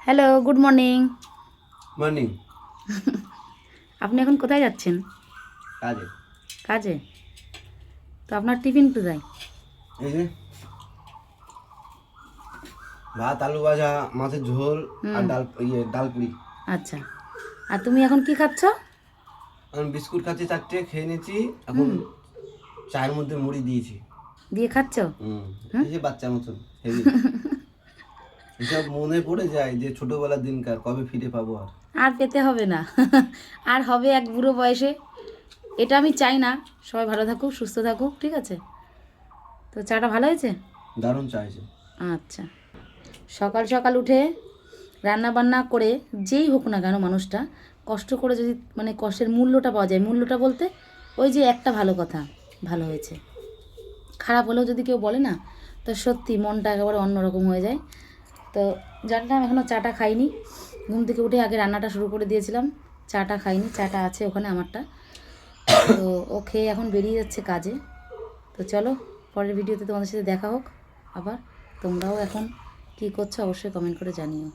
Hello, good morning. Morning. আপনি এখন কোথায় যাচ্ছেন? কাজে। কাজে? তো আপনার টিফিন কোথায়? এই যে ভাত, আলু ভাজা, মাছের ঝোল আর ডাল পুরি। আচ্ছা, আর তুমি এখন কি খাচ্ছ? আমি বিস্কুট খাচ্ছি, 4টে খেয়ে নিয়েছি। এখন হুম, চায়ের মধ্যে মুড়ি দিয়েছি। দিয়ে খাচ্ছ? হুম। এই যে বাচ্চার মতন হেভি। এসব মনে পড়ে যায় যে ছোটবেলার দিনকার কবে ফিরে পাবো আর। আর পেতে হবে না। আর হবে এক বুড়ো বয়সে। এটা আমি চাই না। সবাই ভালো থাকুক, সুস্থ থাকুক, ঠিক আছে? তো চাটা ভালো হয়েছে? দারুণ চা হয়েছে। আচ্ছা, সকাল সকাল উঠে রান্না বান্না করে যেই হোক না কেন মানুষটা কষ্ট করে যদি মানে কষ্টের মূল্যটা পাওয়া যায়, মূল্যটা বলতে ওই যে একটা ভালো কথা, ভালো হয়েছে। খারাপ হলেও যদি কেউ বলে না, তো সত্যি মনটা একেবারে অন্যরকম হয়ে যায়। তো জানলাম এখনও চাটা খাইনি। ঘুম থেকে উঠে আগে রান্নাটা শুরু করে দিয়েছিলাম, চাটা খাইনি, চাটা আছে ওখানে আমারটা। তো ও খেয়ে এখন বেরিয়ে যাচ্ছে কাজে। তো চলো, পরের ভিডিওতে তোমাদের সাথে দেখা হোক আবার। তোমরাও এখন কী করছো অবশ্যই কমেন্ট করে জানিও।